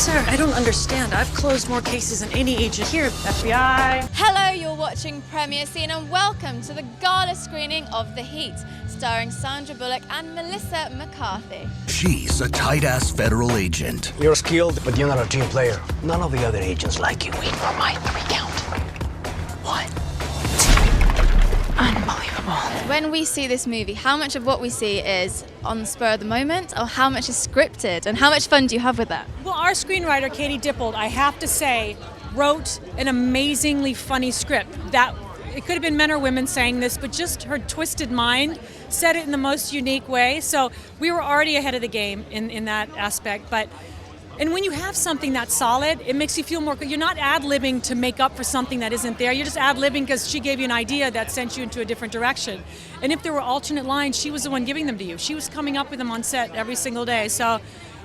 Sir, I don't understand. I've closed more cases than any agent here. FBI. Hello, you're watching Premiere Scene and welcome to the Gala screening of The Heat, starring Sandra Bullock and Melissa McCarthy. She's a tight-ass federal agent. You're skilled, but you're not a team player. None of the other agents like you. Wait for my 3 count. 1, 2. Unbelievable. When we see this movie, how much of what we see is on the spur of the moment, or how much is scripted, and how much fun do you have with that? Well, our screenwriter, Katie Dippold, I have to say, wrote an amazingly funny script. That it could have been men or women saying this, but just her twisted mind said it in the most unique way. So we were already ahead of the game in that aspect. And when you have something that's solid, it makes you feel more. You're not ad-libbing to make up for something that isn't there. You're just ad-libbing because she gave you an idea that sent you into a different direction. And if there were alternate lines, she was the one giving them to you. She was coming up with them on set every single day. So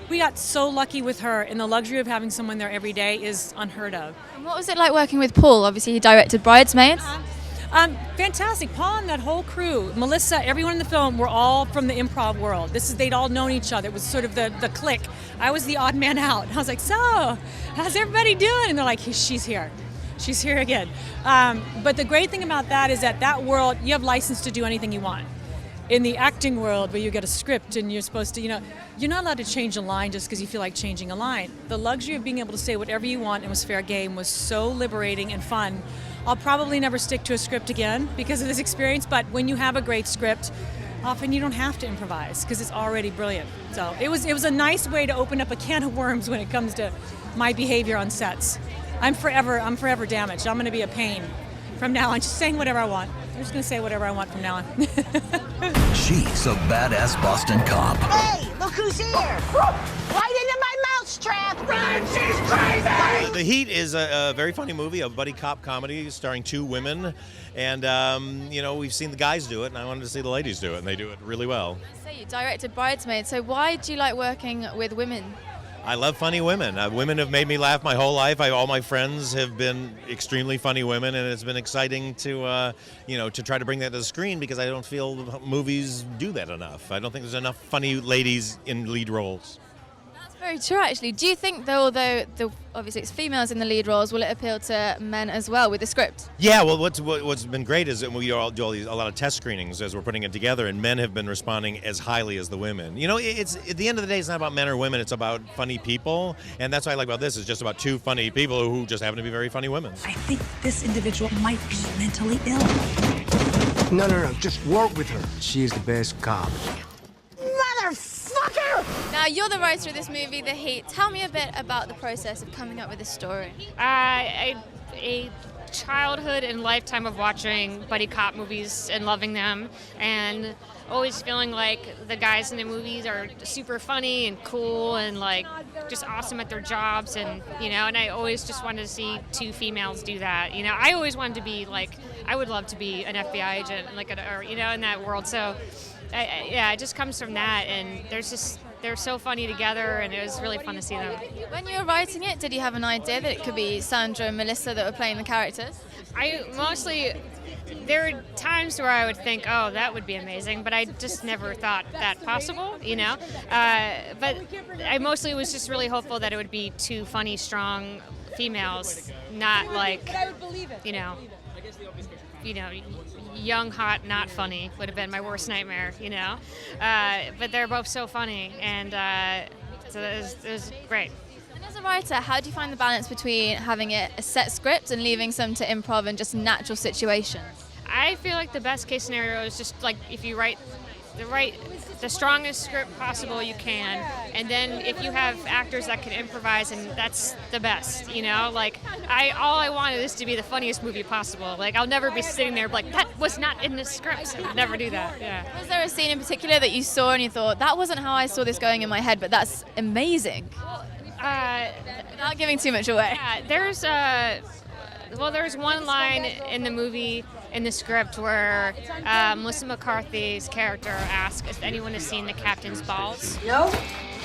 we got so lucky with her, and the luxury of having someone there every day is unheard of. And what was it like working with Paul? Obviously, he directed Bridesmaids. Fantastic. Paul and that whole crew, Melissa, everyone in the film, were all from the improv world. They'd all known each other. It was sort of the clique. I was the odd man out. I was like, so, how's everybody doing? And they're like, she's here. She's here again. But the great thing about that is that world, you have license to do anything you want. In the acting world, where you get a script and you're supposed to, you're not allowed to change a line just because you feel like changing a line. The luxury of being able to say whatever you want and was fair game was so liberating and fun. I'll probably never stick to a script again because of this experience, but when you have a great script, often you don't have to improvise because it's already brilliant. So it was a nice way to open up a can of worms when it comes to my behavior on sets. I'm forever damaged. I'm going to be a pain from now on, just saying whatever I want. I'm just going to say whatever I want from now on. She's a badass Boston cop. Hey, look who's here! Right into my mousetrap! Run, she's crazy! The Heat is a very funny movie, a buddy cop comedy starring 2 women. And, we've seen the guys do it, and I wanted to see the ladies do it, and they do it really well. So you directed Bridesmaids, so why do you like working with women? I love funny women. Women have made me laugh my whole life. All my friends have been extremely funny women, and it's been exciting to, to try to bring that to the screen because I don't feel movies do that enough. I don't think there's enough funny ladies in lead roles. That's very true, actually. Do you think, though, although obviously it's females in the lead roles, will it appeal to men as well with the script? Yeah, well, what's been great is that we all do a lot of test screenings as we're putting it together, and men have been responding as highly as the women. It's at the end of the day, it's not about men or women; it's about funny people, and that's what I like about this. It's just about 2 funny people who just happen to be very funny women. I think this individual might be mentally ill. No. Just work with her. She is the best cop. Motherfucker! Now, you're the writer of this movie, The Heat. Tell me a bit about the process of coming up with this story. A childhood and lifetime of watching buddy cop movies and loving them, and always feeling like the guys in the movies are super funny and cool and like just awesome at their jobs, and and I always just wanted to see 2 females do that. I always wanted to be I would love to be an FBI agent, in that world. So it just comes from that, and they're so funny together, and it was really fun to see them. When you were writing it, did you have an idea that it could be Sandra and Melissa that were playing the characters? There are times where I would think, oh, that would be amazing, but I just never thought that possible, But I mostly was just really hopeful that it would be 2 funny, strong females, not young, hot, not funny would have been my worst nightmare, But they're both so funny, and so it was great. And as a writer, how do you find the balance between having a set script and leaving some to improv and just natural situations? I feel like the best case scenario is just like if you write the strongest script possible you can, and then if you have actors that can improvise, and that's the best, all I wanted this to be the funniest movie possible. I'll never be sitting there like, that was not in the script. I would never do that. Yeah. Was there a scene in particular that you saw and you thought, that wasn't how I saw this going in my head, but that's amazing? Without giving too much away. Yeah, there's one line in the movie, in the script, where Melissa McCarthy's character asks if anyone has seen the captain's balls. No,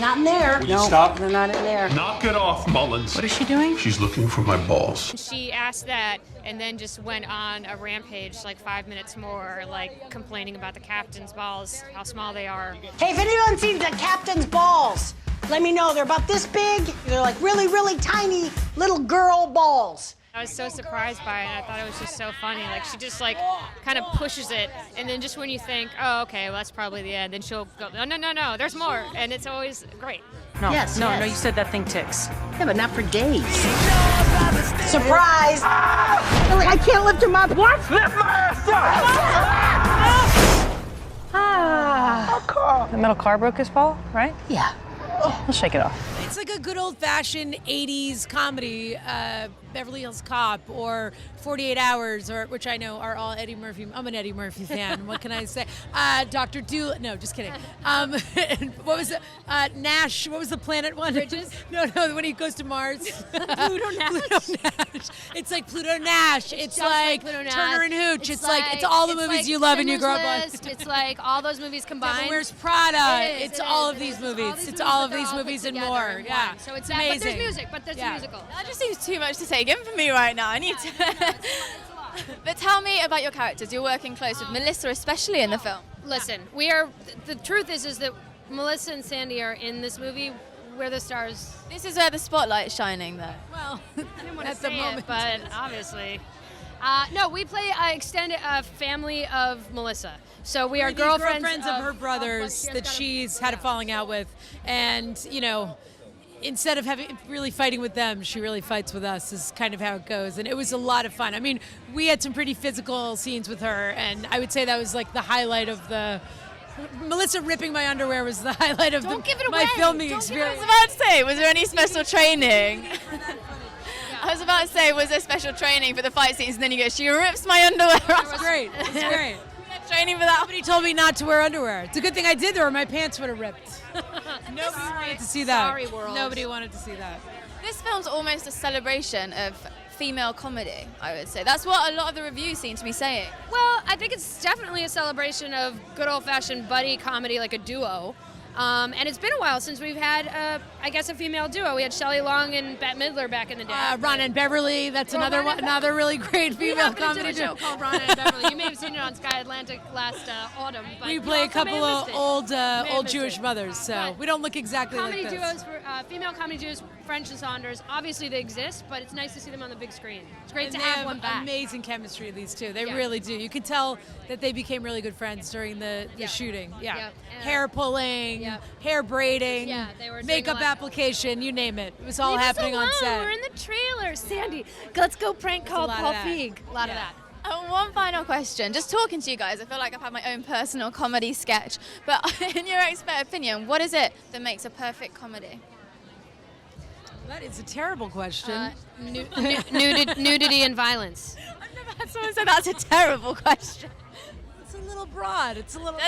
not in there. Will you stop? They're not in there. Knock it off, Mullins. What is she doing? She's looking for my balls. She asked that and then just went on a rampage, 5 minutes more, complaining about the captain's balls, how small they are. Hey, if anyone's seen the captain's balls, Let me know. They're about this big. They're like really, really tiny little girl balls. I was so surprised by it, and I thought it was just so funny. Like, she just, like, kind of pushes it, and then just when you think, oh, okay, well, that's probably the end, then she'll go, no, there's more, and it's always great. No, Yes, no, yes. no, you said that thing ticks. Yeah, but not for days. Surprise! I can't lift him up. What? Lift my ass up! The metal car broke his fall, right? Yeah. I'll shake it off. It's like a good old-fashioned 80s comedy, Beverly Hills Cop or 48 Hours, or which I know are all Eddie Murphy. I'm an Eddie Murphy fan. What can I say? Dr. Doolittle. No, just kidding. What was it? Nash. What was the planet one? Bridges? No, when he goes to Mars. Pluto Nash. It's like Pluto Nash. It's just like Pluto Nash. Turner and Hooch. It's all the movies you love and you grow up on. It's like all those movies combined. Devil Wears Prada. It is, It's it all is, of it these is. movies. It's All all of these these movies movies are and all put more. together in Yeah. one. So it's amazing. But there's music. But there's musical. That just seems too much to take in for me right now. I need to. But tell me about your characters. You're working close with Melissa, especially in the film. Listen, we are. The truth is that Melissa and Sandy are in this movie. We're the stars. This is where the spotlight's shining, though. Well, I didn't want to at the say moment. it, but obviously. No, we play extended family of Melissa. So we are We're the girlfriends of her brothers that she's had a falling out with, and instead of really fighting with them, she really fights with us. Is kind of how it goes, and it was a lot of fun. I mean, we had some pretty physical scenes with her, and I would say that was like the highlight of the. Melissa ripping my underwear was the highlight of my filming experience. I was about to say, was there any special training? I was about to say, was there special training for the fight scenes? And then you go, she rips my underwear off. It was great. It was great. Training for that. Somebody told me not to wear underwear. It's a good thing I did, or my pants would have ripped. Nobody wanted to see that. Sorry, world. Nobody wanted to see that. This film's almost a celebration of female comedy, I would say. That's what a lot of the reviews seem to be saying. Well, I think it's definitely a celebration of good old-fashioned buddy comedy, like a duo. And it's been a while since we've had, I guess, a female duo. We had Shelley Long and Bette Midler back in the day. Ronna and Beverly. That's another really great female comedy We did a show called Ronna and Beverly. You may have seen it on Sky Atlantic last autumn. But We play a couple of old missed Jewish it. mothers, so But we don't look exactly comedy like this. duos for female comedy duos, French and Saunders. Obviously, they exist, but it's nice to see them on the big screen. It's great And to they have one back. amazing chemistry, these two. They Yeah. really do. You can tell that they became really good friends during the Yeah. shooting. Yeah. Yeah. Hair pulling, Yeah. hair braiding, Yeah, they were doing makeup a lot. application, you name it. It was all Leave us happening on alone. set. We're in the trailer. Sandy, let's go prank call lot of Paul that. Feig. A lot of Yeah. that. One final question. Just talking to you guys, I feel like I've had my own personal comedy sketch. But in your expert opinion, what is it that makes a perfect comedy? That is a terrible question. Nudity and violence. I've never had someone say that's a terrible question. It's a little broad. It's a little.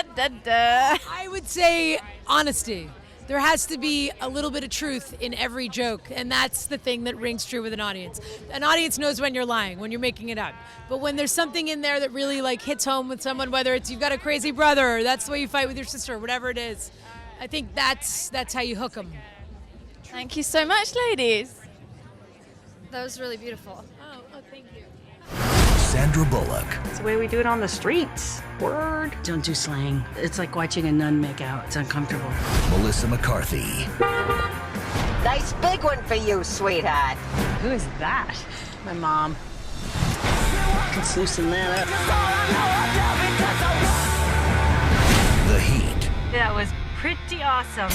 Da. I would say honesty. There has to be a little bit of truth in every joke, and that's the thing that rings true with an audience. An audience knows when you're lying, when you're making it up. But when there's something in there that really hits home with someone, whether it's you've got a crazy brother, or that's the way you fight with your sister, or whatever it is, I think that's how you hook them. Thank you so much, ladies. That was really beautiful. Oh, thank you. Sandra Bullock, It's the way we do it on the streets. Word. Don't do slang. It's like watching a nun make out. It's uncomfortable. Melissa McCarthy, Nice big one for you, sweetheart. Who is that? My mom. Let's loosen that up. The Heat, That was pretty awesome.